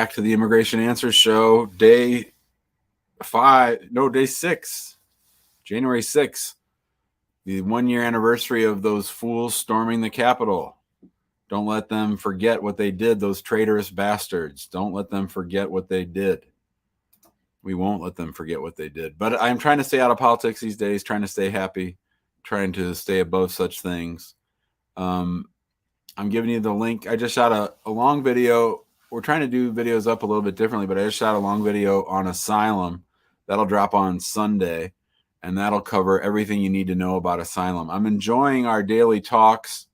back to the Immigration Answers Show, day 6, January 6th, the 1-year anniversary of those fools storming the Capitol. Don't let them forget what they did, those traitorous bastards. Don't let them forget what they did. We won't let them forget what they did. But I'm trying to stay out of politics these days, trying to stay happy, trying to stay above such things. I'm giving you the link. I just shot a long video. We're trying to do videos up a little bit differently, but I just shot a long video on Asylum. That'll drop on Sunday, and that'll cover everything you need to know about Asylum. I'm enjoying our daily talks.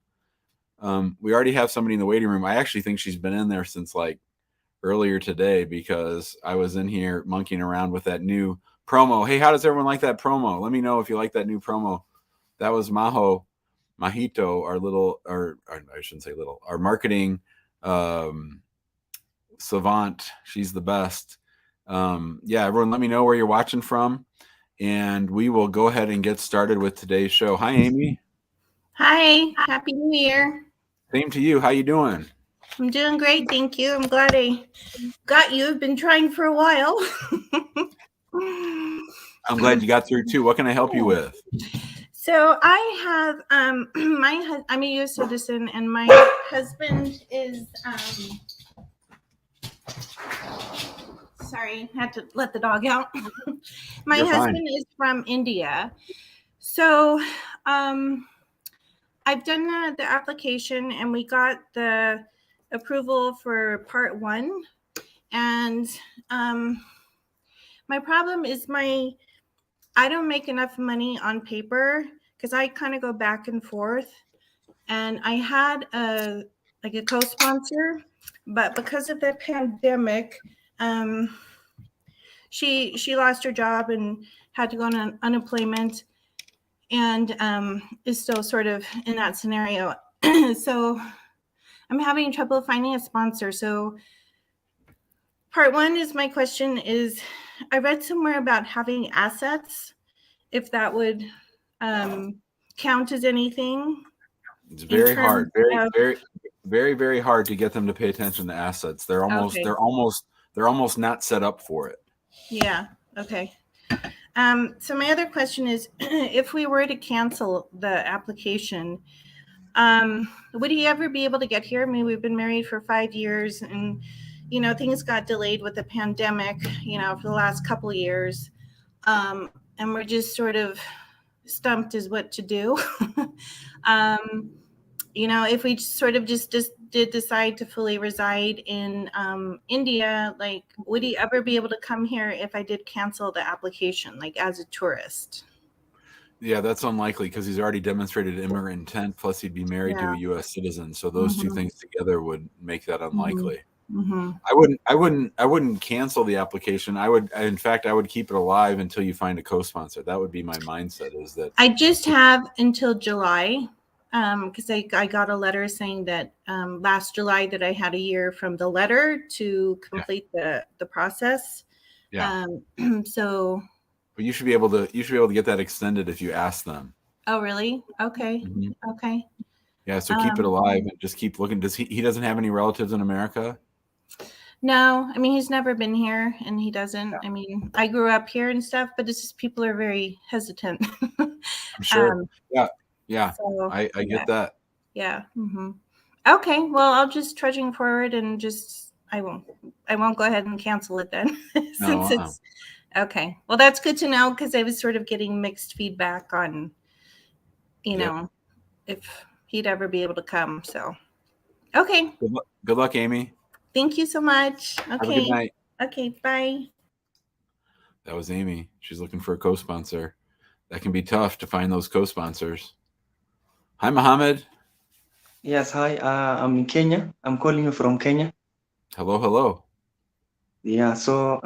We already have somebody in the waiting room. I actually think she's been in there since like earlier today because I was in here monkeying around with that new promo. Hey, how does everyone like that promo? Let me know if you like that new promo. That was Mahito, our marketing savant. She's the best. Everyone let me know where you're watching from, and we will go ahead and get started with today's show. Hi, Amy. Hi, Happy New Year. Same to you. How you doing? I'm doing great, thank you. I'm glad I got you. I've been trying for a while. I'm glad you got through too. What can I help you with? So I have I'm a U.S. citizen, and my husband is sorry, I had to let the dog out. My You're husband fine. is from India. So I've done the application, and we got the approval for part 1. And my problem is I don't make enough money on paper because I kind of go back and forth. And I had a co-sponsor, but because of the pandemic, she lost her job and had to go on unemployment, and is still sort of in that scenario. So I'm having trouble finding a sponsor. So part 1 is my question is, I read somewhere about having assets, if that would count as anything. It's very hard, very hard to get them to pay attention to assets. They're almost not set up for it. Yeah. Okay. So my other question is, if we were to cancel the application, would he ever be able to get here? I mean, we've been married for 5 years, and things got delayed with the pandemic, for the last couple of years. And we're just sort of stumped as what to do. If we sort of just did decide to fully reside in India, like, would he ever be able to come here if I did cancel the application, like as a tourist? Yeah, that's unlikely because he's already demonstrated immigrant intent, plus he'd be married to a U.S. citizen. So those two things together would make that unlikely. Mm-hmm. I wouldn't cancel the application. I would keep it alive until you find a co-sponsor. That would be my mindset, is that I just have until July, because I got a letter saying that last July that I had a year from the letter to complete the process. Yeah. So. But you should be able to get that extended if you ask them. Oh, really? Okay. Mm-hmm. Okay. Yeah. So keep it alive and just keep looking. He doesn't have any relatives in America? No, I mean, he's never been here, and he doesn't. Yeah. I mean, I grew up here and stuff, but it's just people are very hesitant. I'm sure. Yeah. So, I get that. Yeah. Mm-hmm. Okay. Well, I'll just trudging forward, and I won't go ahead and cancel it then. Since it's okay. Well, that's good to know, because I was sort of getting mixed feedback on, if he'd ever be able to come. So, okay. Good luck, Amy. Thank you so much. Okay. Have a good night. Okay, bye. That was Amy. She's looking for a co-sponsor. That can be tough to find those co-sponsors. Hi, Mohammed. Yes, hi. I'm in Kenya. I'm calling you from Kenya. Hello. Yeah, so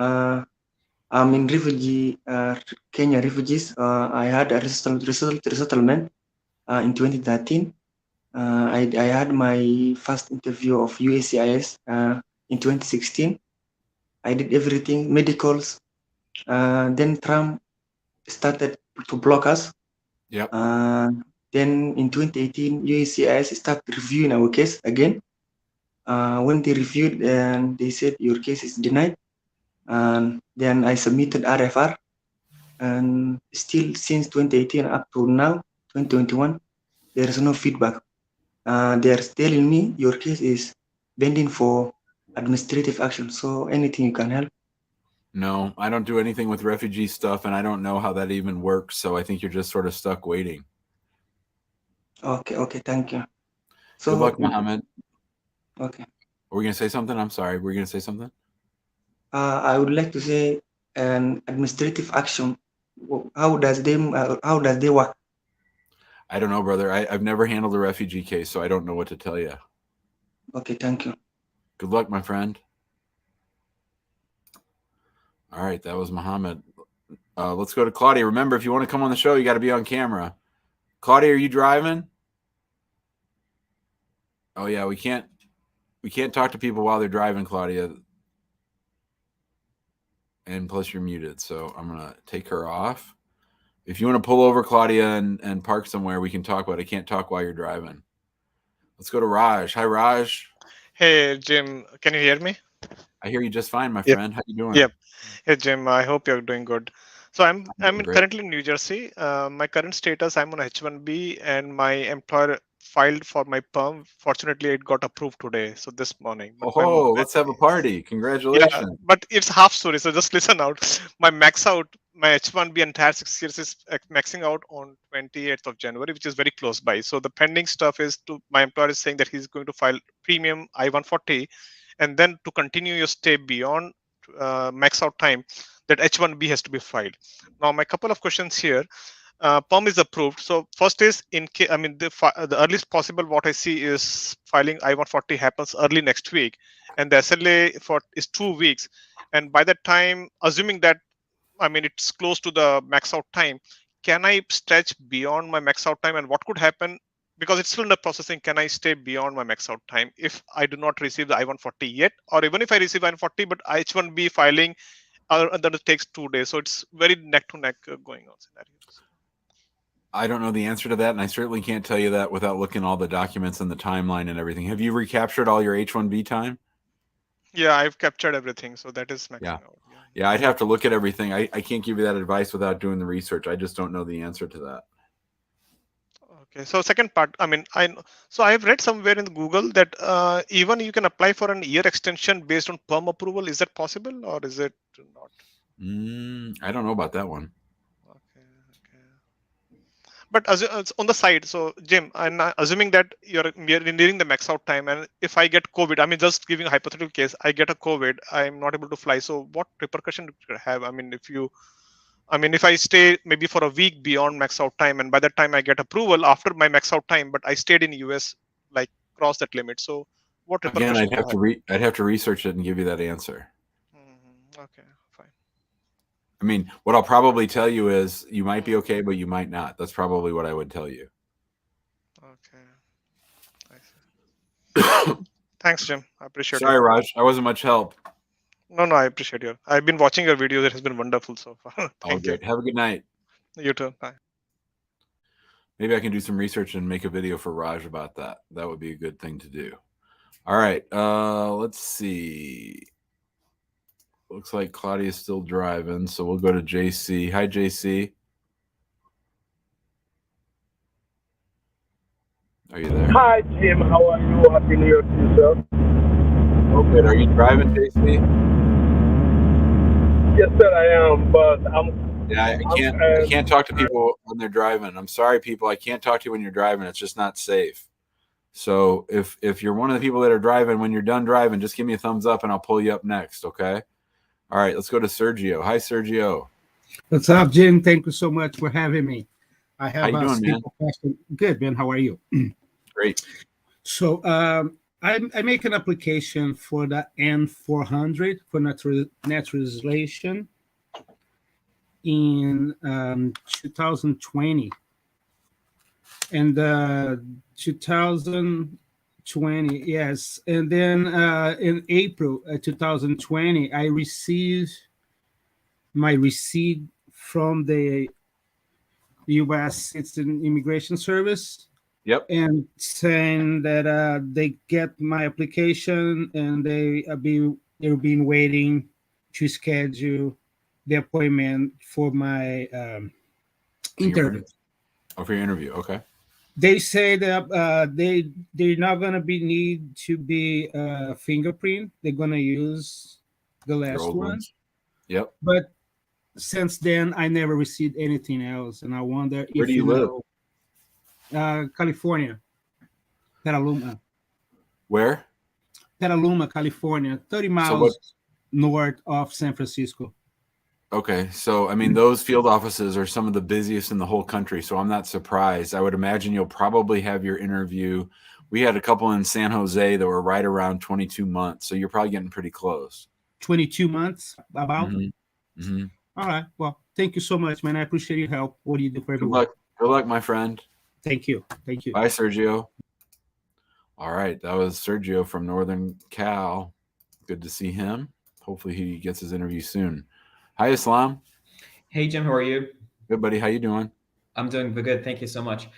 I'm in Kenya refugees. I had a resettlement in 2013. I had my first interview of USCIS in 2016. I did everything, medicals. Then Trump started to block us. Yep. Then in 2018, USCIS started reviewing our case again. When they reviewed and they said your case is denied, and then I submitted RFR, and still since 2018 up to now, 2021, there is no feedback. They are telling me your case is pending for administrative action. So anything you can help. No, I don't do anything with refugee stuff, and I don't know how that even works. So I think you're just sort of stuck waiting. Okay, thank you. Good luck, Mohammed. Okay. Were we going to say something? I'm sorry. Were we going to say something? I would like to say an administrative action. How does they work? I don't know, brother. I've never handled a refugee case, so I don't know what to tell you. Okay, thank you. Good luck, my friend. All right, that was Mohammed. Let's go to Claudia. Remember, if you want to come on the show, you got to be on camera. Claudia, are you driving? Oh yeah, we can't talk to people while they're driving, Claudia. And plus you're muted, so I'm gonna take her off. If you want to pull over, Claudia, and park somewhere, we can talk, but I can't talk while you're driving. Let's go to Raj. Hi, Raj. Hey, Jim, can you hear me? I hear you just fine, my Yep. friend. How you doing? Yep. Hey, Jim, I hope you're doing good. So I'm doing great. currently in New Jersey. My current status, I'm on H-1B, and my employer filed for my perm. Fortunately, it got approved today, so this morning. But Oh, let's have a party. Congratulations. yeah, but it's half story, so just listen out. My H-1B entire 6 years is maxing out on 28th of January, which is very close by. So the pending stuff is my employer is saying that he's going to file premium I-140, and then to continue your stay beyond max out time, that H-1B has to be filed. Now, my couple of questions here. PERM is approved. So first is the earliest possible what I see is filing I-140 happens early next week, and the SLA is 2 weeks. And by that time, assuming that it's close to the max out time, can I stretch beyond my max out time? And what could happen, because it's still in the processing, can I stay beyond my max out time if I do not receive the I-140 yet, or even if I receive I-140 but H-1B filing, then it takes 2 days. So it's very neck to neck going on scenarios. I don't know the answer to that, and I certainly can't tell you that without looking all the documents and the timeline and everything. Have you recaptured all your H-1B time? Yeah, I've captured everything, so that is maxing out. Yeah, I'd have to look at everything. I can't give you that advice without doing the research. I just don't know the answer to that. Okay, so second part, I've read somewhere in Google that even you can apply for an year extension based on perm approval. Is that possible, or is it not? I don't know about that one. Okay. But as on the side, so Jim, I'm assuming that you're nearing the max out time, and if I get COVID, just giving a hypothetical case, I get a COVID, I'm not able to fly. So what repercussion do you have? If I stay maybe for a week beyond max out time, and by that time I get approval after my max out time, but I stayed in US, like cross that limit. So what repercussion? Again, I'd have to research it and give you that answer. Okay, fine. What I'll probably tell you is you might be okay, but you might not. That's probably what I would tell you. Okay. I see. Thanks, Jim. I appreciate it. Sorry, Raj. I wasn't much help. No, I appreciate you. I've been watching your videos. It has been wonderful so far. Thank you. Have a good night. You too. Bye. Maybe I can do some research and make a video for Raj about that. That would be a good thing to do. All right. Let's see. Looks like Claudia's still driving, so we'll go to JC. Hi, JC. Are you there? Hi, Jim. How are you? Happy New Year to you, sir. Oh, good. Are you driving, JC? Yes, sir, I am. But I can't talk to people when they're driving. I'm sorry, people. I can't talk to you when you're driving. It's just not safe. So if you're one of the people that are driving, when you're done driving, just give me a thumbs up and I'll pull you up next. Okay. All right. Let's go to Sergio. Hi, Sergio. What's up, Jim? Thank you so much for having me. I have How you doing, man? question. Good, man. How are you? Great. So I make an application for the N400 for naturalization in 2020. And 2020, yes. And then in April 2020, I received my receipt from the U.S. Citizen Immigration Service Yep. and saying that they get my application and they've been waiting to schedule the appointment for my interview. For your interview. Okay. They say that they're not gonna be need to be fingerprint. They're gonna use the Your last old one. ones. Yep. But since then, I never received anything else, and I wonder Where if do you live? California, Petaluma, Where? California, 30 So miles what? north of San Francisco. Okay. So, I mean, those field offices are some of the busiest in the whole country. So I'm not surprised. I would imagine you'll probably have your interview. We had a couple in San Jose that were right around 22 months. So you're probably getting pretty close. 22 months, about. Mm-hmm. All right. Well, thank you so much, man. I appreciate your help. What do you do for Good everyone? luck. Good luck, my friend. Thank you. Thank you. Bye, Sergio. All right. That was Sergio from Northern Cal. Good to see him. Hopefully he gets his interview soon. Hi, Islam. Hey, Jim, how are you? Good, buddy. How you doing? I'm doing good. Thank you so much.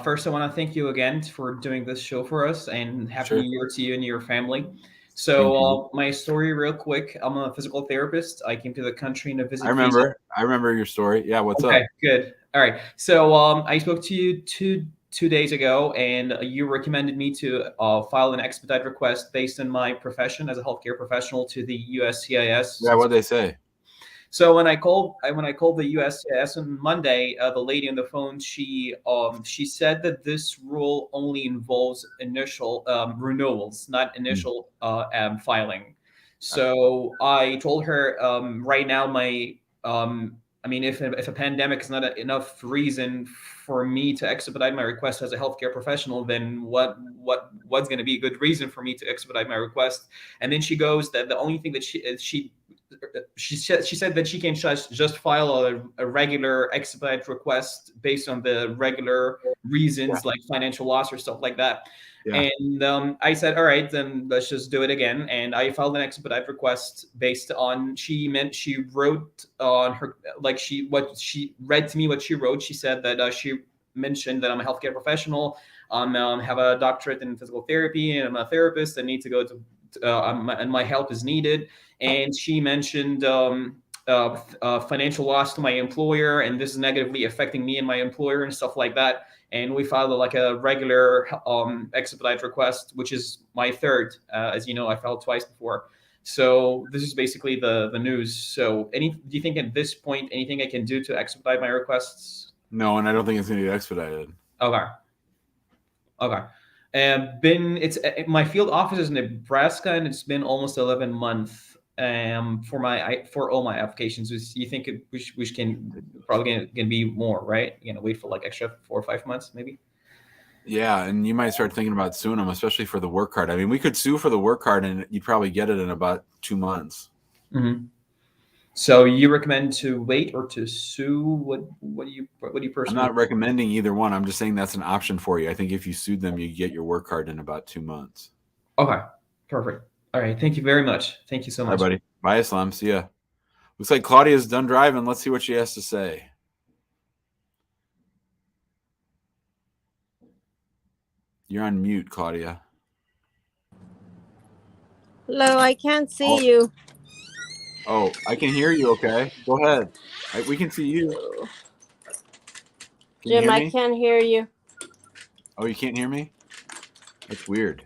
First, I want to thank you again for doing this show for us, and happy Sure. New Year to you and your family. Same to So, my story, real quick. I'm a physical therapist. I came to the country in a visit I remember your story. Yeah, what's Okay, up? good. All right. So, I spoke to you two days ago, and you recommended me to file an expedited request based on my profession as a healthcare professional to the USCIS. Yeah, what'd they say? So when I called the USCIS on Monday, the lady on the phone, she said that this rule only involves initial renewals, not initial filing. So I told her right now I mean, if a pandemic is not enough reason for me to expedite my request as a healthcare professional, then what's going to be a good reason for me to expedite my request? And then she goes that the only thing that she said that she can just file a regular expedite request based on the regular reasons like financial loss or stuff like that. Yeah. And I said, all right, then let's just do it again. And I filed an expedite request based on she wrote on her what she read to me what she wrote. She said that she mentioned that I'm a healthcare professional. Have a doctorate in physical therapy, and I'm a therapist. I need to go to and my help is needed. And she mentioned financial loss to my employer, and this is negatively affecting me and my employer and stuff like that. And we filed like a regular expedite request, which is my third. As you know, I filed twice before. So this is basically the news. So do you think at this point anything I can do to expedite my requests? No, and I don't think it's going to get expedited. Okay. My field office is in Nebraska, and it's been almost 11 months for all my applications. You think which can probably gonna be more, right? Wait for like extra 4 or 5 months, maybe. Yeah, and you might start thinking about suing them, especially for the work card. I mean, we could sue for the work card, and you'd probably get it in about 2 months. Mm-hmm. So you recommend to wait or to sue? What do you personally? I'm not recommending either one. I'm just saying that's an option for you. I think if you sued them, you get your work card in about 2 months. Okay, perfect. All right, thank you very much. Thank you so much. All right, buddy. Bye, Islam. See ya. Looks like Claudia's done driving. Let's see what she has to say. You're on mute, Claudia. Hello, I can't see you. Oh, I can hear you. Okay, go ahead. We can see you. Can you Jim, hear I me? can't hear you. Oh, you can't hear me? That's weird.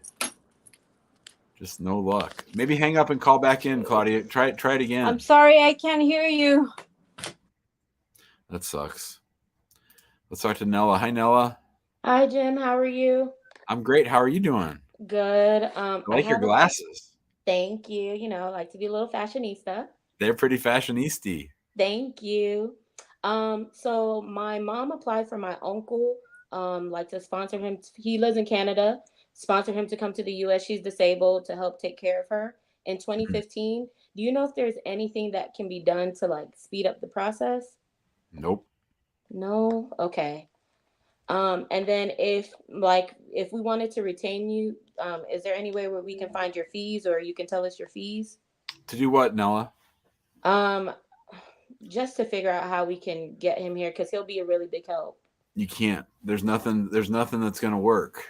Just no luck. Maybe hang up and call back in, Claudia. Try it again. I'm sorry, I can't hear you. That sucks. Let's talk to Nella. Hi, Nella. Hi, Jim. How are you? I'm great. How are you doing? Good. I like your glasses. Thank you. I like to be a little fashionista. They're pretty fashionisty. Thank you. So my mom applied for my uncle, to sponsor him. He lives in Canada. Sponsor him to come to the U.S. She's disabled, to help take care of her in 2015. Do you know if there's anything that can be done to speed up the process? Nope. No? Okay. And then if we wanted to retain you, is there any way where we can find your fees, or you can tell us your fees? To do what, Nella? Just to figure out how we can get him here, because he'll be a really big help. you can't. There's nothing that's going to work.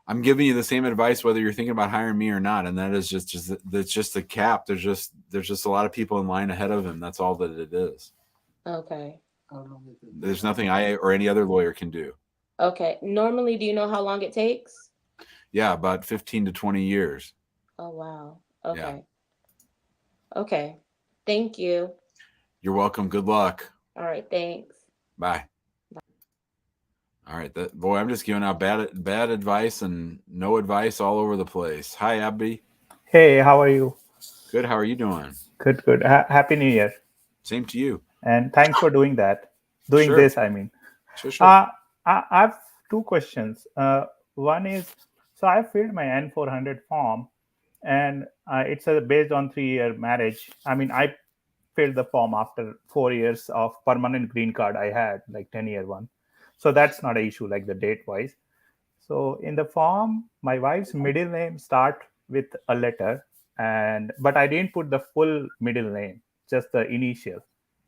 I'm giving you the same advice whether you're thinking about hiring me or not, and that is that's just a cap. There's just a lot of people in line ahead of him. That's all that it is. Okay. There's nothing I or any other lawyer can do. Okay. Normally, do you know how long it takes? Yeah, about 15 to 20 years. Oh, wow. Okay. Yeah. Okay. Thank you. You're welcome. Good luck. All right. Thanks. Bye. All right, I'm just giving out bad advice and no advice all over the place. Hi, Abby. Hey, how are you? Good. How are you doing? Good, good. Happy New Year. Same to you. And thanks for doing that. Sure. This, I mean. Sure. I have two questions. One is, so I filled my N400 form, and it's based on 3-year marriage. I mean, I filled the form after 4 years of permanent green card I had, like 10-year one. So that's not an issue, like the date-wise. So in the form, my wife's middle name start with a letter, but I didn't put the full middle name, just the initial.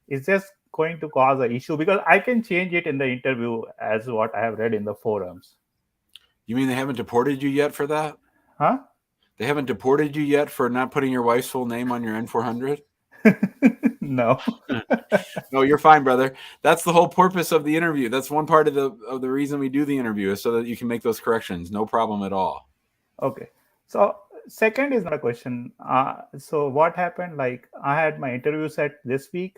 Is this going to cause an issue? Because I can change it in the interview as what I have read in the forums. You mean they haven't deported you yet for that? Huh? They haven't deported you yet for not putting your wife's full name on your N400? No. No, you're fine, brother. That's the whole purpose of the interview. That's one part of the reason we do the interview, is so that you can make those corrections. No problem at all. Okay. So second is not a question. So what happened, like I had my interview set this week,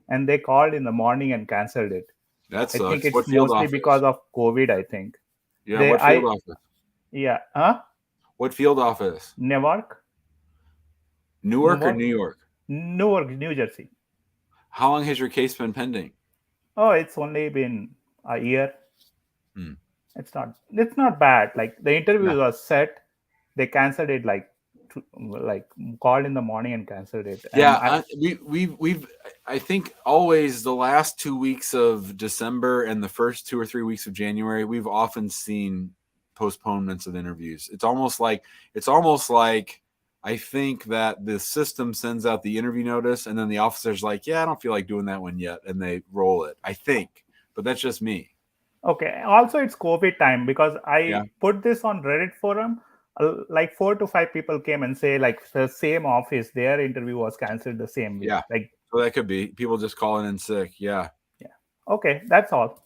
and they called in the morning and canceled it. I think it's mostly because of COVID, I think. Yeah, what field office? Yeah. Huh? What field office? Newark or New York? Newark, New Jersey. How long has your case been pending? Oh, it's only been a year. It's not bad. Like the interview was set, they canceled it, like called in the morning and canceled it. Yeah, we've I think always the last 2 weeks of December and the first 2 or 3 weeks of January, we've often seen postponements of interviews. It's almost like I think that the system sends out the interview notice, and then the officer's like, yeah, I don't feel like doing that one yet, and they roll it. I think, but that's just me. Okay. Also, it's COVID time, because I put this on Reddit forum. Like 4 to 5 people came and say, like, the same office, their interview was canceled the same week. Yeah. Like, so that could be people just calling in sick. Yeah. Yeah. Okay. That's all.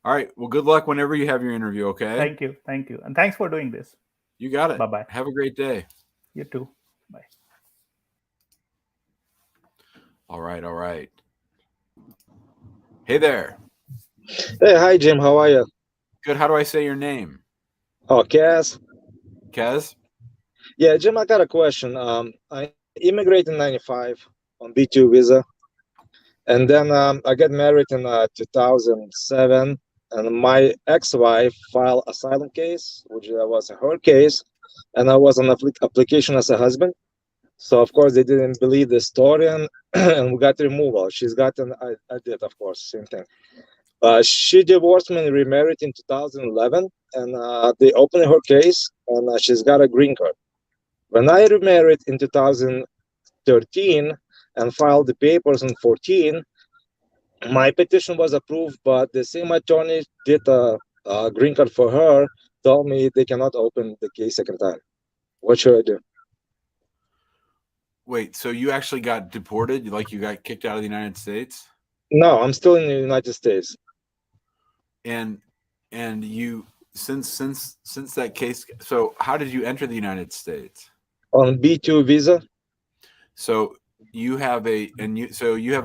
All right. Well, good luck whenever you have your interview. Okay. Thank you. Thank you. And thanks for doing this. You got it. Bye-bye. Have a great day. You too. Bye. All right. Hey there. Hey, hi, Jim. How are you? Good. How do I say your name? Oh, Kaz. Kez? Yeah, Jim, I got a question. I immigrated in 95 on B2 visa. And then I got married in 2007. And my ex-wife filed asylum case, which was her case. And I was on application as a husband. So, of course, they didn't believe the story, and we got removal. She's gotten, I did, of course, same thing. She divorced me and remarried in 2011, and they opened her case, and she's got a green card. When I remarried in 2013 and filed the papers in 14, my petition was approved, but the same attorney did a green card for her, told me they cannot open the case second time. What should I do? Wait, so you actually got deported? Like you got kicked out of the United States? No, I'm still in the United States. And you since that case, so how did you enter the United States? On B2 visa. So you have a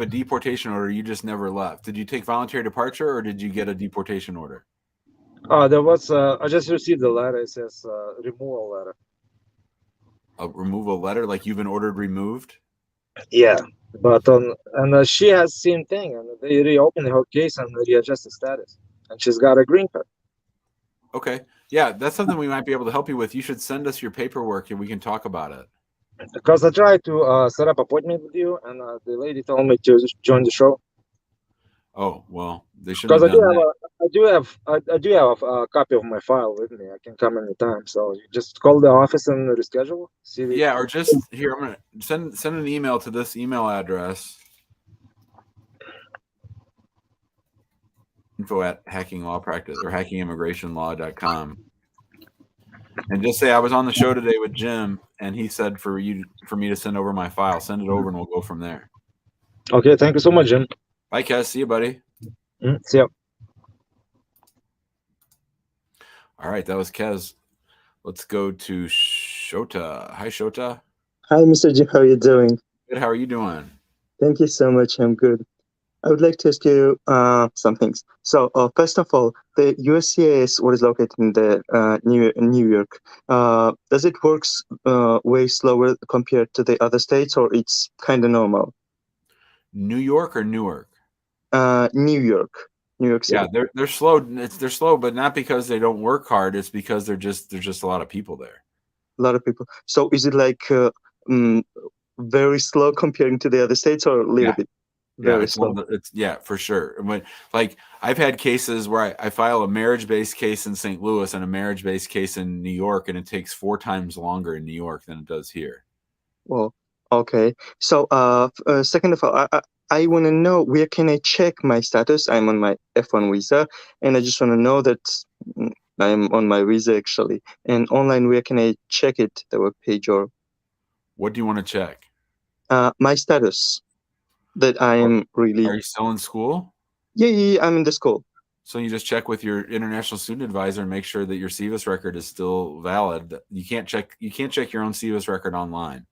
deportation order. You just never left. Did you take voluntary departure, or did you get a deportation order? There was I just received a letter. It says removal letter. A removal letter, like you've been ordered removed? Yeah, but she has the same thing, and they reopened her case and readjust the status, and she's got a green card. Okay, yeah, that's something we might be able to help you with. You should send us your paperwork, and we can talk about it. Because I tried to set up appointment with you, and the lady told me to join the show. Oh well, they should. Because I do have a copy of my file with me. I can come anytime. So you just call the office and reschedule. Yeah, or just here. I'm gonna send an email to this email address. info@hackinglawpractice or hackingimmigrationlaw.com. And just say I was on the show today with Jim, and he said for me to send over my file. Send it over, and we'll go from there. Okay, thank you so much, Jim. Bye, Kez. See you, buddy. See ya. All right, that was Kez. Let's go to Shota. Hi, Shota. Hi, Mr. Jim. How are you doing? Good. How are you doing? Thank you so much. I'm good. I would like to ask you some things. So, first of all, the USCIS, what is located in the New York, does it works way slower compared to the other states, or it's kind of normal? New York or Newark? New York City. Yeah, they're slow. They're slow, but not because they don't work hard. It's because there's just a lot of people there. A lot of people. So, is it like very slow comparing to the other states, or a little bit? Very slow. It's for sure. But like I've had cases where I file a marriage-based case in St. Louis and a marriage-based case in New York, and it takes 4 times longer in New York than it does here. Well, okay. So, second of all, I want to know where can I check my status? I'm on my F1 visa, and I just want to know that I'm on my visa actually. And online, where can I check it? The web page or? What do you want to check? My status. That I'm really. Are you still in school? Yeah, I'm in the school. So you just check with your international student advisor and make sure that your CVIS record is still valid. You can't check your own CVIS record online.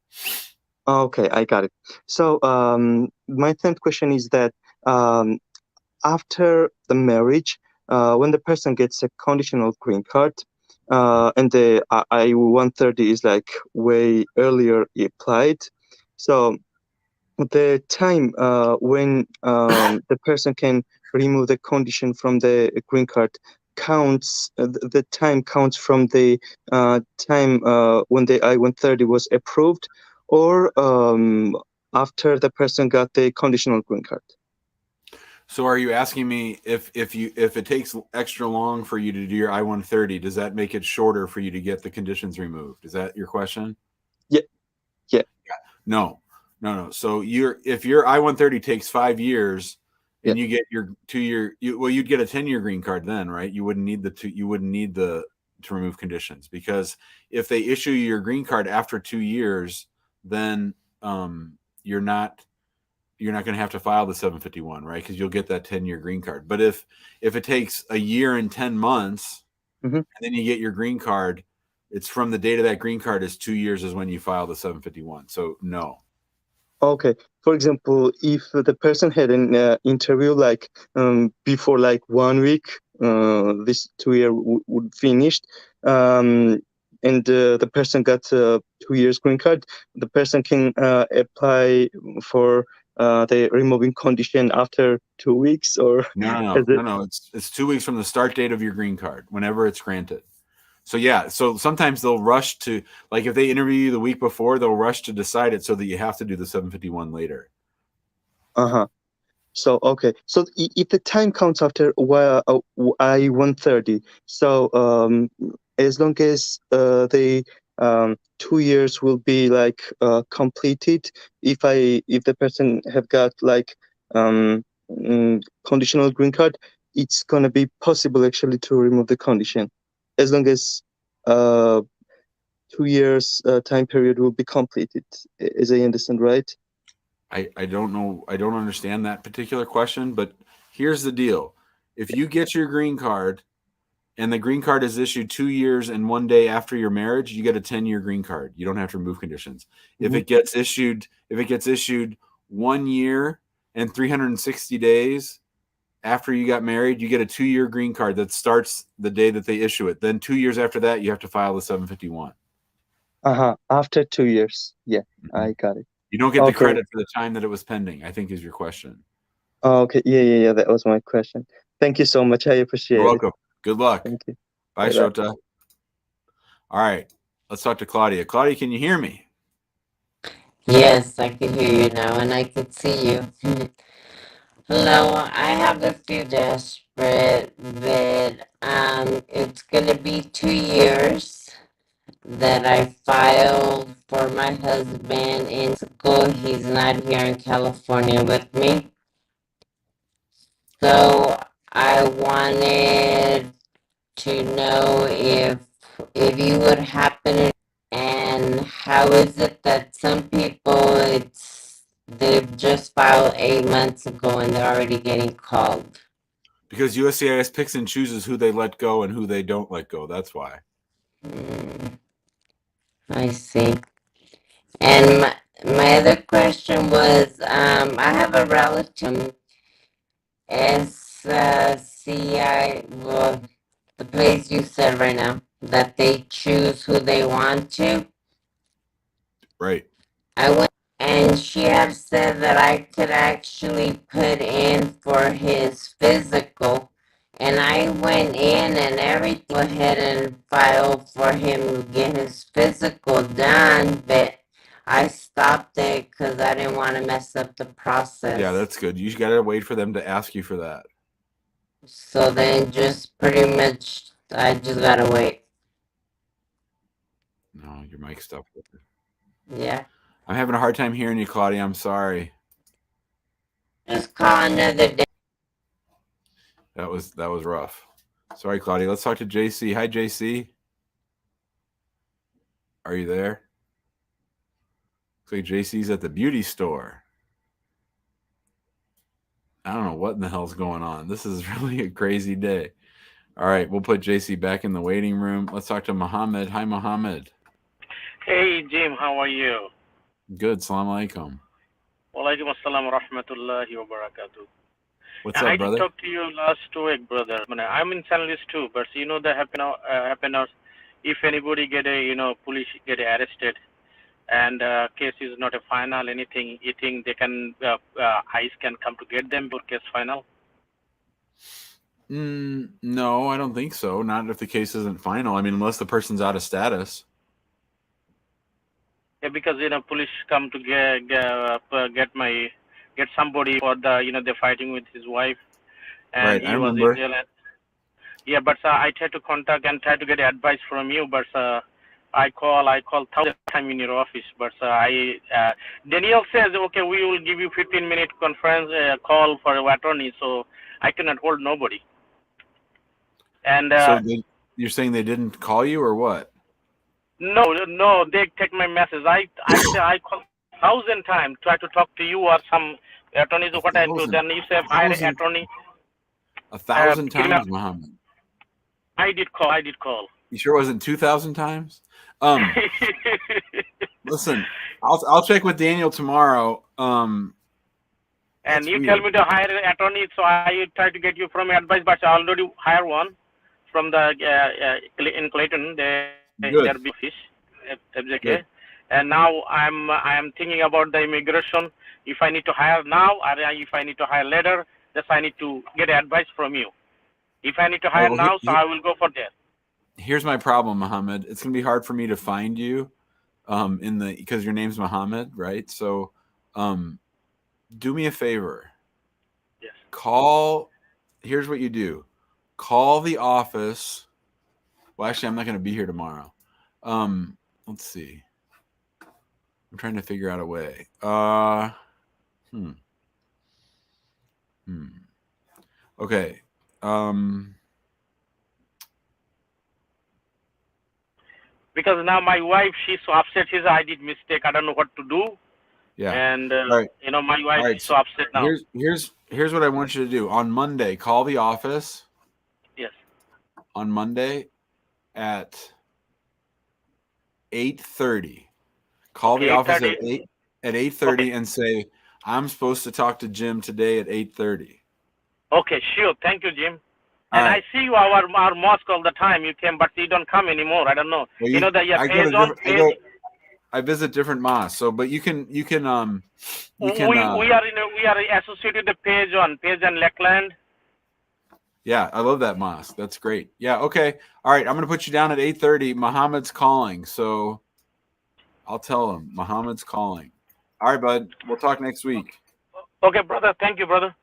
Okay, I got it. So my 10th question is that after the marriage, when the person gets a conditional green card, and the I-130 is like way earlier applied, so the time when the person can remove the condition from the green card counts. The time counts from the time when the I-130 was approved, or after the person got the conditional green card. So are you asking me if it takes extra long for you to do your I-130, does that make it shorter for you to get the conditions removed? Is that your question? Yeah. No. So if your I-130 takes 5 years and you get your 2-year, you'd get a 10-year green card then, right? You wouldn't need to remove conditions, because if they issue you your green card after 2 years, then you're not going to have to file the 751, right? Because you'll get that 10-year green card. But if it takes a year and 10 months, and then you get your green card, it's from the date of that green card is 2 years is when you file the 751. So no. Okay. For example, if the person had an interview like before like 1 week, this 2 year would finished, and the person got a 2 years green card, the person can apply for the removing condition after 2 weeks, or no. It's 2 weeks from the start date of your green card, whenever it's granted. So yeah, so sometimes they'll rush to, like if they interview you the week before, they'll rush to decide it so that you have to do the 751 later. So okay, so if the time counts after I-130, so as long as the 2 years will be like completed, if the person have got like conditional green card, it's gonna be possible actually to remove the condition, as long as 2 years time period will be completed, as I understand, right? I don't know. I don't understand that particular question, but here's the deal. If you get your green card and the green card is issued 2 years and 1 day after your marriage, you get a 10-year green card. You don't have to remove conditions. If it gets issued 1 year and 360 days after you got married, you get a 2-year green card that starts the day that they issue it. Then 2 years after that, you have to file the 751. After 2 years. Yeah, I got it. You don't get the credit for the time that it was pending, I think is your question. Okay. Yeah. That was my question. Thank you so much. I appreciate it. You're welcome. Good luck. Thank you. Bye, Bye-bye. Shota. All right. Let's talk to Claudia. Claudia, can you hear me? Yes, I can hear you now, and I can see you. Hello, I have a few desperate that it's gonna be 2 years that I filed for my husband in school. He's not here in California with me. So I wanted to know if you would happen to, and how is it that some people they've just filed 8 months ago and they're already getting called? Because USCIS picks and chooses who they let go and who they don't let go. That's why. I see. And my other question was, I have a relative, SCI, well, the place you said right now, that they choose who they want to. Right. I went, and she had said that I could actually put in for his physical, and I went in and everything, go ahead and filed for him to get his physical done, but I stopped it because I didn't want to mess up the process. Yeah, that's good. You got to wait for them to ask you for that. So then just pretty much, I just gotta wait. No, your mic stuff. Yeah. I'm having a hard time hearing you, Claudia. I'm sorry. Just call another day. That was rough. Sorry, Claudia. Let's talk to JC. Hi, JC. Are you there? Looks like JC's at the beauty store. I don't know what in the hell's going on. This is really a crazy day. All right, we'll put JC back in the waiting room. Let's talk to Mohammed. Hi, Mohammed. Hey, Jim, how are you? Good. Salam alaikum. Walaikum assalam wa rahmatullahi wa barakatuh. What's up, brother? I did talk to you last week, brother. I'm in San Luis too, but you know that happen if anybody get police get arrested and case is not a final anything, you think they can ICE can come to get them for case final? No, I don't think so. Not if the case isn't final. I mean, unless the person's out of status. Yeah, because police come to get somebody for the they're fighting with his wife, and Right, he I was remember. in jail. Yeah, but I tried to contact and try to get advice from you, but I call 1,000 times in your office, but Daniel says, okay, we will give you 15-minute conference call for an attorney, so I cannot hold nobody. And So you're saying they didn't call you or what? no, they take my message. I call 1,000 times, try to talk to you or some attorneys. What I do, then you say hire an attorney. 1,000 times, Muhammad. I did call. You sure it wasn't 2,000 times? Listen, I'll check with Daniel tomorrow. And you weird. tell me to hire an attorney, so I try to get you from advice, but I already hire one from the in Clayton. They're big fish, FJK. And now I am thinking about the immigration. If I need to hire now, or if I need to hire later, just I need to get advice from you. If I need to hire now, so I will go for that. Here's my problem, Muhammad. It's gonna be hard for me to find you, because your name's Muhammad, right? So, do me a favor. Yes. Here's what you do. Call the office. Well, actually, I'm not gonna be here tomorrow. Let's see. I'm trying to figure out a way. Okay. Because now my wife, she's so upset. She's I did mistake. I don't know what to do. Yeah. And right. my wife is so upset now. Here's what I want you to do. On Monday, call the office. Yes. On Monday at 8:30. Call the office at 8:30 and say, I'm supposed to talk to Jim today at 8:30. Okay, sure. Thank you, Jim. And I see you our mosque all the time. You came, but you don't come anymore. I don't know. Well, you know that your page on page. I visit different mosques, so but you can we are associated with the page on Lakeland. Yeah, I love that mosque. That's great. Yeah, okay. All right, I'm gonna put you down at 8:30. Muhammad's calling, so I'll tell him Muhammad's calling. All right, bud. We'll talk next week. Okay, brother. Thank you, brother.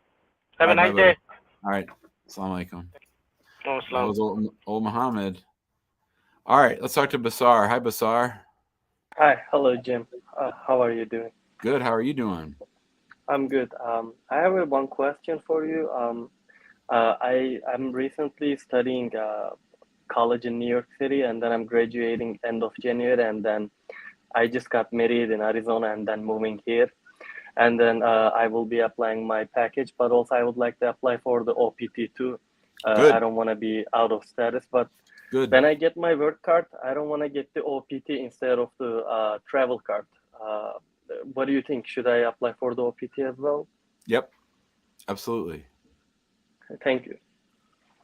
Have a nice day. All right. Assalamu alaikum. Oh, that was old Muhammad. All right, let's talk to Basar. Hi, Basar. Hi, hello, Jim. How are you doing? Good. How are you doing? I'm good. I have one question for you. I'm recently studying college in New York City, and then I'm graduating end of January, and then I just got married in Arizona, and then moving here, and then I will be applying my package, but also I would like to apply for the OPT too. I don't want to be out of status, but when I get my work card, I don't want to get the OPT instead of the travel card. What do you think? Should I apply for the OPT as well? Yep, absolutely. Thank you.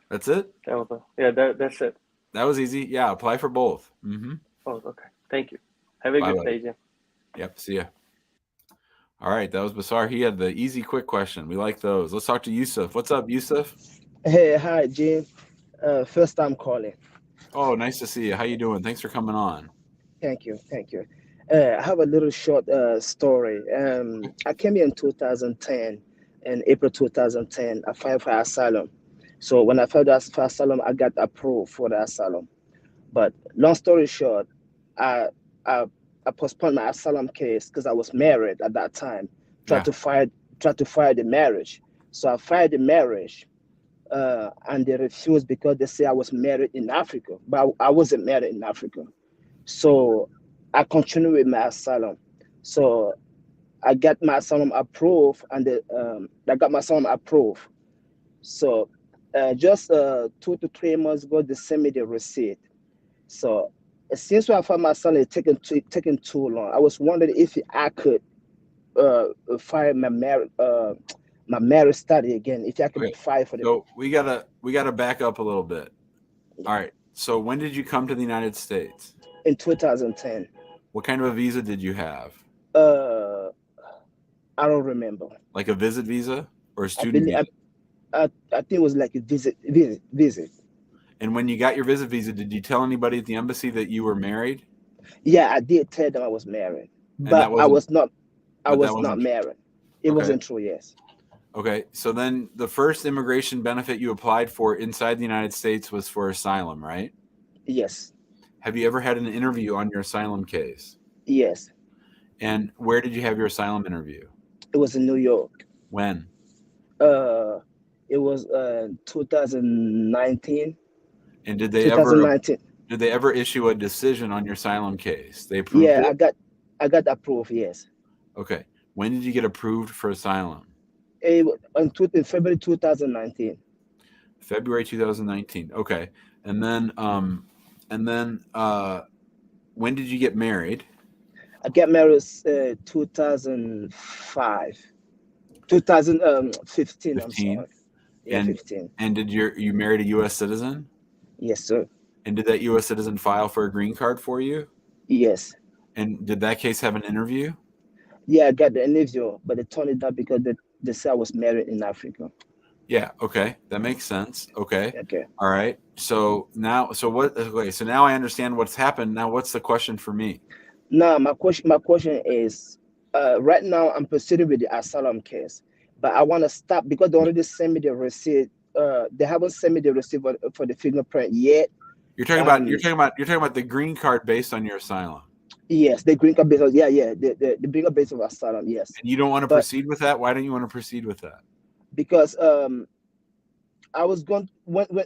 That's it? That's it. That was easy. Yeah, apply for both. Mm-hmm. Oh, okay. Thank you. Have a good day, Jim. Yep, see ya. All right, that was Basar. He had the easy, quick question. We like those. Let's talk to Yusuf. What's up, Yusuf? Hey, hi, Jim. First time calling. Oh, nice to see you. How you doing? Thanks for coming on. Thank you. I have a little short story. I came here in 2010, in April 2010. I filed for asylum. So when I filed for asylum, I got approved for the asylum. But long story short, I postponed my asylum case because I was married at that time. Tried to file the marriage. So I filed the marriage, and they refused because they say I was married in Africa, but I wasn't married in Africa. So I continued with my asylum. So I got my asylum approved, and I got my asylum approved. So just 2 to 3 months ago, they sent me the receipt. So since I found my asylum, it's taking too long. I was wondering if I could file my marriage study again. If I could file for the. So we gotta back up a little bit. All right. So when did you come to the United States? In 2010. What kind of a visa did you have? I don't remember. Like a visit visa or a student visa? I think it was like a visit. And when you got your visit visa, did you tell anybody at the embassy that you were married? Yeah, I did tell them I was married, but I was not. I was not married. It wasn't true. Yes. Okay, so then the first immigration benefit you applied for inside the United States was for asylum, right? Yes. Have you ever had an interview on your asylum case? Yes. And where did you have your asylum interview? It was in New York. When? It was 2019. And did they 2019. Did they ever issue a decision on your asylum case? They approved it? Yeah, I got approved. Yes. Okay. When did you get approved for asylum? In February 2019. February 2019. Okay. And then when did you get married? I got married 2005. 2015. 15? I'm sorry. Yeah, 15. And did you married a U.S. citizen? Yes, sir. And did that U.S. citizen file for a green card for you? Yes. And did that case have an interview? Yeah, I got the interview, but they turned it down because they said I was married in Africa. Yeah. Okay. That makes sense. Okay. Okay. All right. So now I understand what's happened. Now, what's the question for me? No, my question is, right now I'm proceeding with the asylum case, but I want to stop because they already sent me the receipt. They haven't sent me the receipt for the fingerprint yet. You're talking about the green card based on your asylum. Yes, the green card based on the green card based on asylum. Yes. And you don't want to proceed with that? Why don't you want to proceed with that? Because I was going when they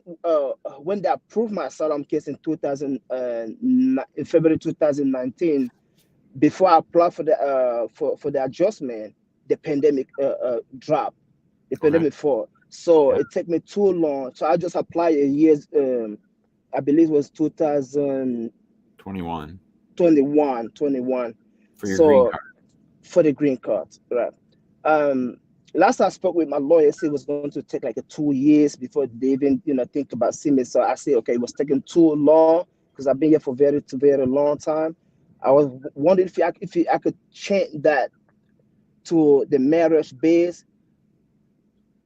approved my asylum case in February 2019. Before I applied for the adjustment, the pandemic dropped. The pandemic fall. So it took me too long. So I just applied a year's. I believe it was 2021. 21 for your green card. For the green card, right? Last I spoke with my lawyer, he said it was going to take like 2 years before they even think about seeing me. So I said, okay, it was taking too long because I've been here for very long time. I was wondering if I could change that to the marriage base.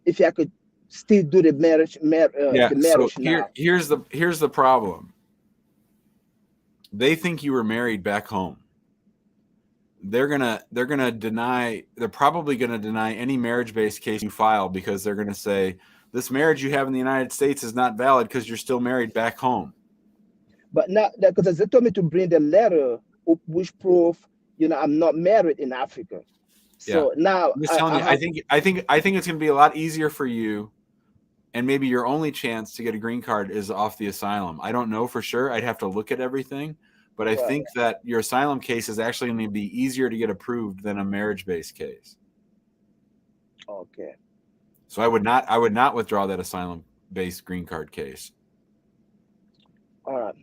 If I could still do the marriage. Here's the problem. They think you were married back home. They're probably gonna deny any marriage-based case you file because they're gonna say this marriage you have in the United States is not valid because you're still married back home. But not because they told me to bring the letter which proof I'm not married in Africa. So now I'm just telling you, I think it's gonna be a lot easier for you and maybe your only chance to get a green card is off the asylum. I don't know for sure. I'd have to look at everything, but I think that your asylum case is actually going to be easier to get approved than a marriage-based case. Okay. So I would not withdraw that asylum-based green card case. All right.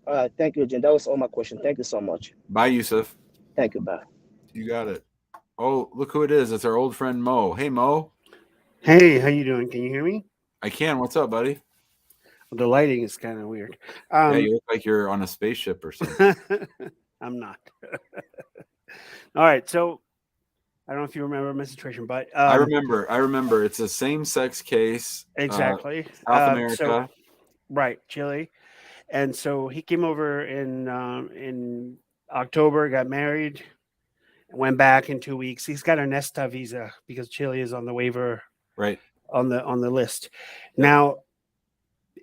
All right. Thank you, Jim. That was all my question. Thank you so much. Bye, Yusuf. Thank you. Bye. You got it. Oh, look who it is. It's our old friend Mo. Hey, Mo. Hey, how you doing? Can you hear me? I can. What's up, buddy? Well, the lighting is kind of weird. Yeah, you look like you're on a spaceship or something. I'm not. All right. So I don't know if you remember my situation, but I remember. It's a same-sex case. Exactly. South America. Right, Chile. And so he came over in October, got married, went back in 2 weeks. He's got an ESTA visa because Chile is on the waiver, right, on the list. Now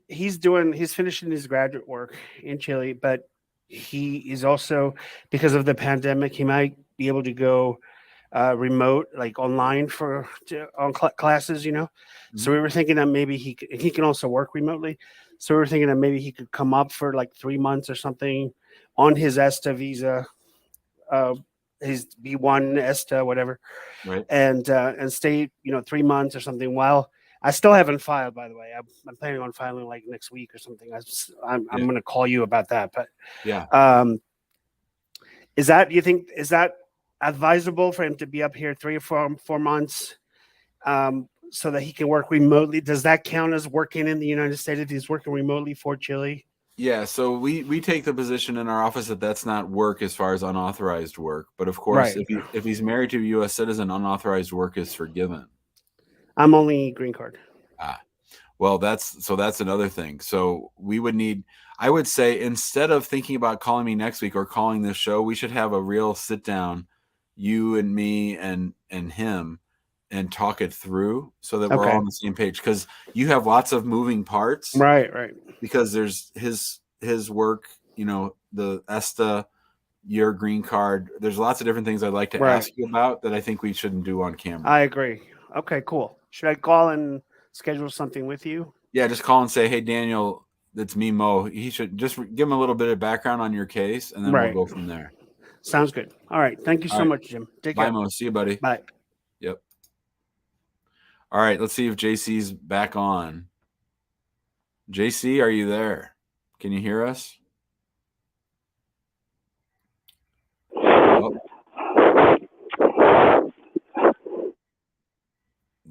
he's finishing his graduate work in Chile, but he is also, because of the pandemic, he might be able to go remote, like online on classes, you know. Mm-hmm. So we were thinking that maybe he can also work remotely. So we were thinking that maybe he could come up for like 3 months or something on his ESTA visa, his B1 ESTA, whatever, right, and stay 3 months or something. While I still haven't filed, by the way. I'm planning on filing like next week or something. I'm going to call you about that. But yeah, do you think is that advisable for him to be up here 3 or 4 months? So that he can work remotely? Does that count as working in the United States if he's working remotely for Chile? Yeah, so we take the position in our office that that's not work as far as unauthorized work. But of course, right, if he's married to a U.S. citizen, unauthorized work is forgiven. I'm only green card. Well, that's another thing. So we would need, I would say, instead of thinking about calling me next week or calling this show, we should have a real sit down, you and me and him, and talk it through so that we're all on the same page, because you have lots of moving parts, right, because there's his work, the ESTA, your green card, there's lots of different things I'd like to ask you about that I think we shouldn't do on camera. I agree. Okay, cool. Should I call and schedule something with you? Yeah, just call and say, hey, Daniel, that's me, Mo. He should just give him a little bit of background on your case, and then we'll go from there. Sounds good. All right. Thank you so much, Jim. Take care. Bye, Mo. See you, buddy. Bye. Yep. All right, let's see if JC's back on. JC, are you there? Can you hear us? Oh.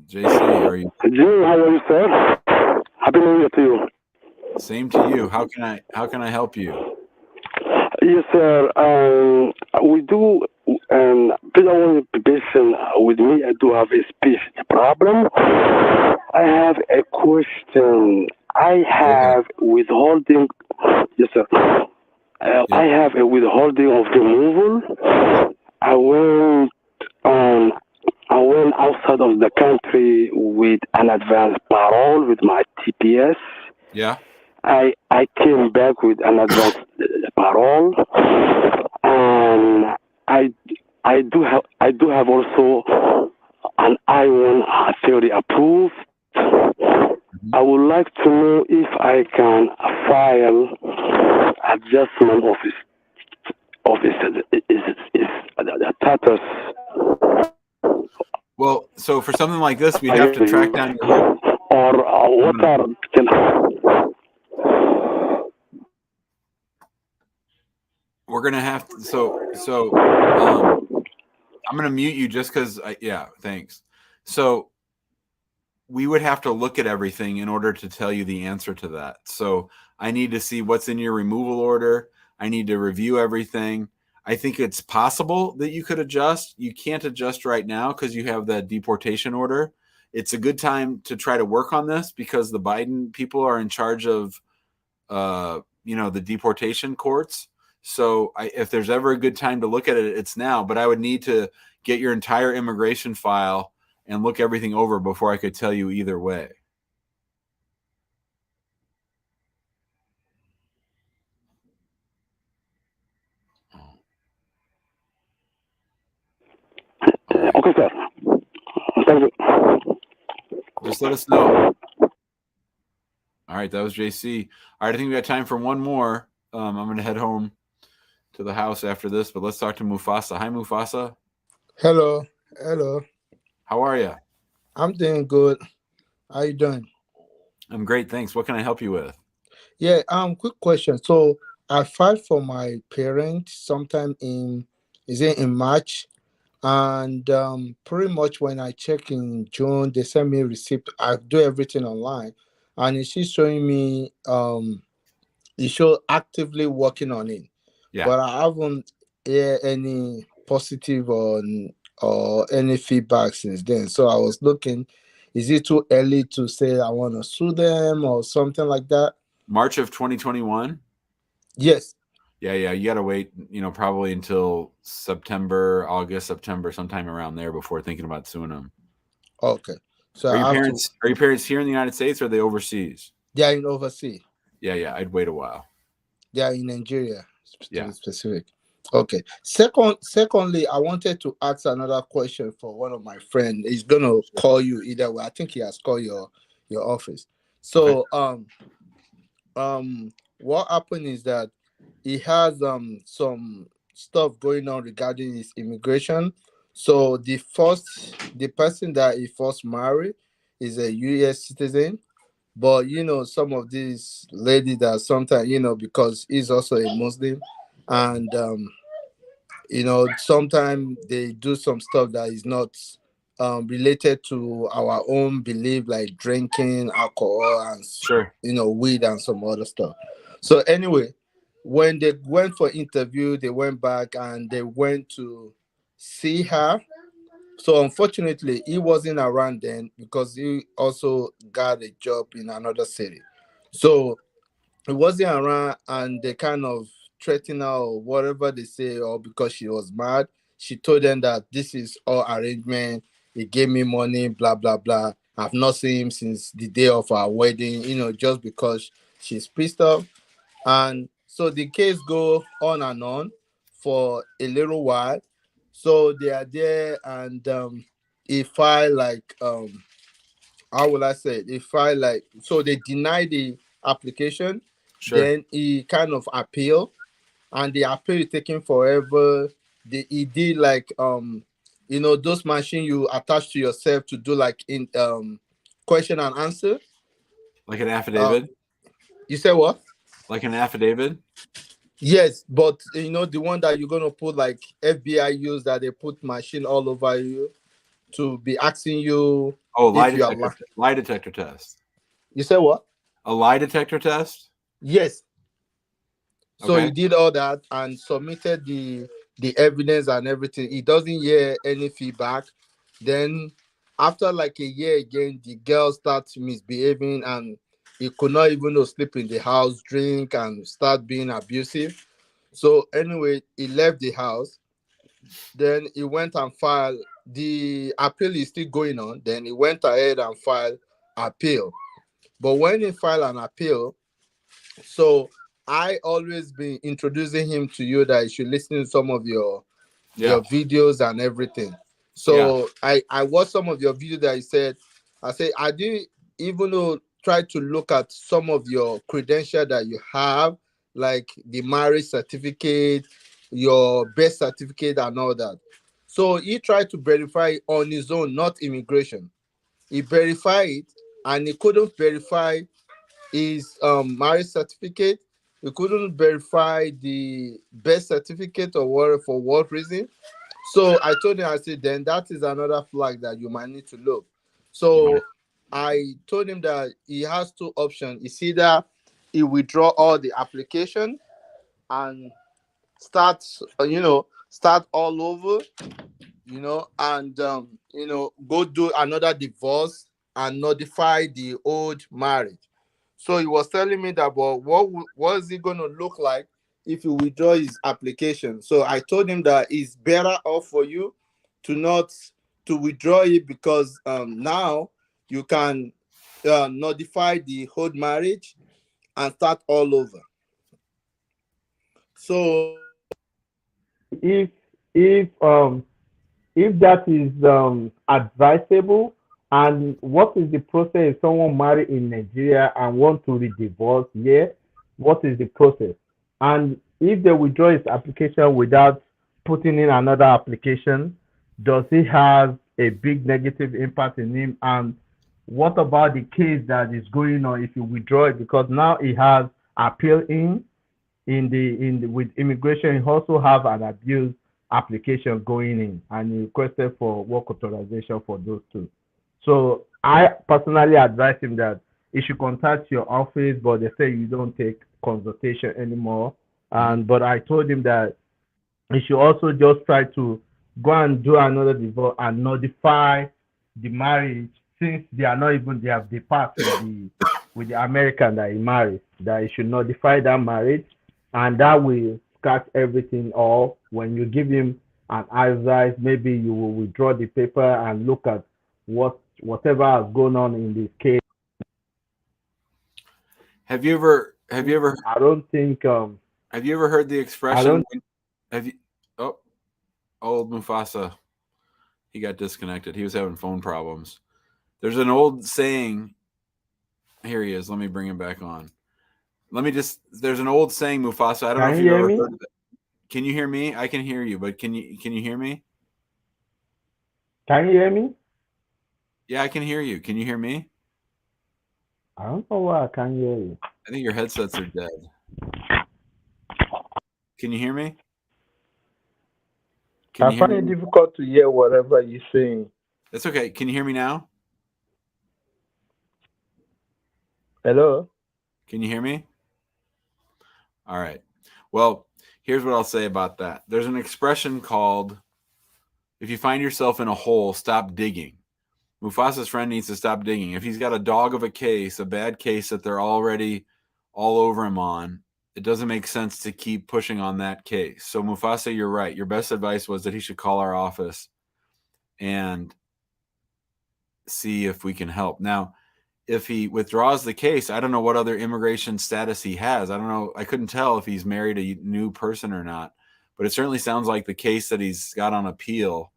JC, are you? Jim, how are you, sir? Happy New Year to you. Same to you. How can I help you? Yes, sir. We do, please, I want to be patient with me. I do have a speech problem. I have a question. I have withholding. Yes, sir. I have a withholding of removal. I went outside of the country with an advance parole with my TPS. Yeah. I came back with an advance parole, and I do have also an I-130 approved. I would like to know if I can file adjustment of the status. Well, so for something like this, we'd have to track down your what are. We're gonna have to. So I'm gonna mute you just because. Yeah, thanks. So we would have to look at everything in order to tell you the answer to that. So I need to see what's in your removal order. I need to review everything. I think it's possible that you could adjust. You can't adjust right now because you have that deportation order. It's a good time to try to work on this because the Biden people are in charge of, the deportation courts. So if there's ever a good time to look at it, it's now. But I would need to get your entire immigration file and look everything over before I could tell you either way. Okay, sir. Thank you. Just let us know. All right, that was JC. All right, I think we got time for one more. I'm going to head home to the house after this, but let's talk to Mufasa. Hi, Mufasa. Hello. Hello. How are you? I'm doing good. How you doing? I'm great, thanks. What can I help you with? Yeah, quick question. So I filed for my parents sometime in March, and pretty much when I check in June, they send me a receipt. I do everything online, and it's just showing me it show actively working on it. Yeah. But I haven't heard any positive or any feedback since then. So I was looking, is it too early to say I want to sue them or something like that? March of 2021? Yes. Yeah, you got to wait, probably until September, September, sometime around there before thinking about suing them. Okay. So are your parents here in the United States or are they overseas? They are in overseas. Yeah, I'd wait a while. They are in Nigeria, to yeah. be specific. Okay. Secondly, I wanted to ask another question for one of my friends. He's gonna call you either way. I think he has called your office. So what happened is that he has some stuff going on regarding his immigration. So the person that he first married is a US citizen. But some of these ladies that sometimes, because he's also a Muslim, and sometimes they do some stuff that is not related to our own belief, like drinking alcohol and weed and some other stuff. So anyway, when they went for interview, they went back and they went to see her. So unfortunately, he wasn't around then because he also got a job in another city. So he wasn't around, and they kind of threatened her or whatever they say, or because she was mad, she told them that this is all arrangement. He gave me money, blah blah blah. I've not seen him since the day of our wedding. Just because she's pissed off, and so the case go on and on for a little while. So they are there, and he filed like how will I say it? He filed like, so they denied the application. Then he kind of appeal, and the appeal is taking forever. He did like those machine you attach to yourself to do like in question and answer. Like an affidavit? You say what? Like an affidavit? Yes, but the one that you're gonna put like FBI use, that they put machine all over you to be asking you. Oh, lie detector test. You say what? A lie detector test? Yes. So Okay. he did all that and submitted the evidence and everything. He doesn't hear any feedback. Then after like a year again, the girl starts misbehaving, and he could not even sleep in the house, drink, and start being abusive. So anyway, he left the house. Then he went and filed. The appeal is still going on. Then he went ahead and filed appeal. But when he filed an appeal, so I always been introducing him to you that you should listen to some of your videos and everything. So I watched some of your videos that you said. I said, I didn't even know, try to look at some of your credentials that you have, like the marriage certificate, your birth certificate, and all that. So he tried to verify on his own, not immigration. He verified it, and he couldn't verify his marriage certificate. He couldn't verify the birth certificate or whatever, for what reason. So I told him, I said, then that is another flag that you might need to look. So I told him that he has two options. It's either he withdraw all the application and start all over, and go do another divorce and notify the old marriage. So he was telling me that, but what is it going to look like if you withdraw his application? So I told him that it's better off for you to withdraw it, because now you can notify the whole marriage and start all over. So if that is advisable, And what is the process if someone married in Nigeria and want to divorce here? What is the process? And if they withdraw his application without putting in another application, does it have a big negative impact in him? And what about the case that is going on if you withdraw it? Because now he has appeal with immigration, he also have an abuse application going in, and he requested for work authorization for those two. So I personally advise him that he should contact your office, but they say you don't take consultation anymore. And but I told him that he should also just try to go and do another divorce and notify the marriage, since they are not even, they have departed with the American that he married, that he should notify that marriage, and that will scratch everything off. When you give him an advice, maybe you will withdraw the paper and look at whatever has gone on in this case. Have you ever I don't think have you ever heard the expression, have you old Mufasa, he got disconnected. He was having phone problems. There's an old saying. Here he is. Let me bring him back on. There's an old saying, Mufasa. I don't know if you've ever heard of it. Can you hear me? I can hear you, but can you hear me? Can you hear me? Yeah, I can hear you. Can you hear me? I don't know why I can't hear you. I think your headsets are dead. Can you hear me? I find it difficult to hear whatever you're saying. That's okay. Can you hear me now? Hello? Can you hear me? All right. Well, here's what I'll say about that. There's an expression called, if you find yourself in a hole, stop digging. Mufasa's friend needs to stop digging. If he's got a dog of a case, a bad case that they're already all over him on, it doesn't make sense to keep pushing on that case. So Mufasa, you're right. Your best advice was that he should call our office and see if we can help. Now, if he withdraws the case, I don't know what other immigration status he has. I don't know. I couldn't tell if he's married a new person or not, but it certainly sounds like the case that he's got on appeal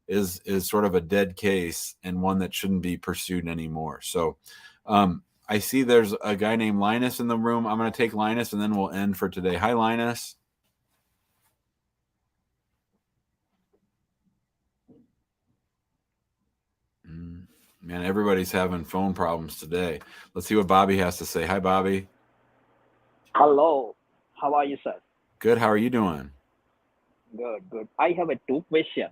is sort of a dead case and one that shouldn't be pursued anymore. So I see there's a guy named Linus in the room. I'm going to take Linus and then we'll end for today. Hi, Linus. Man, everybody's having phone problems today. Let's see what Bobby has to say. Hi, Bobby. Hello. How are you, sir? Good. How are you doing? Good, good. I have two questions.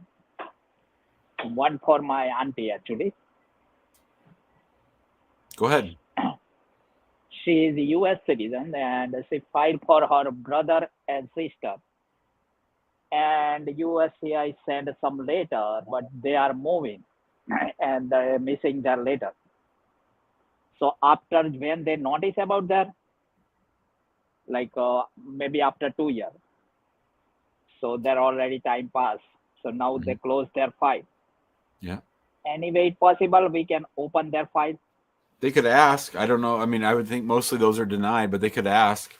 One for my auntie, actually. Go ahead. She is a U.S. citizen and she filed for her brother and sister. And USCIS sent some letter, but they are moving and they're missing their letter. So after when they notice about that, like maybe after 2 years, so they're already time passed. So now they close their file. Yeah. Any way possible we can open their file? They could ask. I don't know. I mean, I would think mostly those are denied, but they could ask.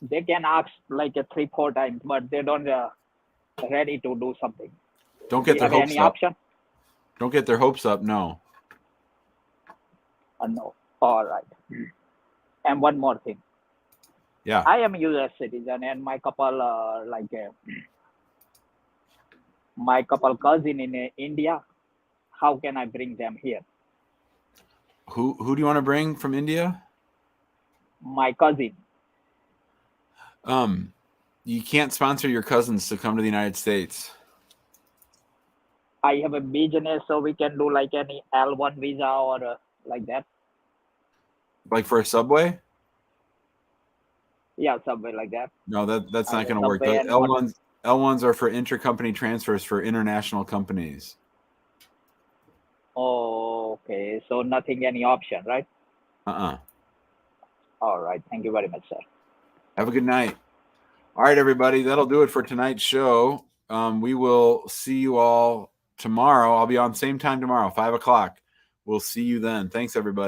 They can ask like 3-4 times, but they don't ready to do something. Don't get their hopes any up. Option? Don't get their hopes up. No. No. All right. And one more thing. Yeah. I am a U.S. citizen, and my couple my couple cousin in India. How can I bring them here? Who do you want to bring from India? My cousin. You can't sponsor your cousins to come to the United States. I have a business, so we can do like any L1 visa or like that. Like for a subway? Yeah, subway like that. No, that's not going to work. The L1s are for intercompany transfers for international companies. Oh, okay. So nothing, any option, right? All right. Thank you very much, sir. Have a good night. All right, everybody. That'll do it for tonight's show. We will see you all tomorrow. I'll be on same time tomorrow, 5 o'clock. We'll see you then. Thanks, everybody.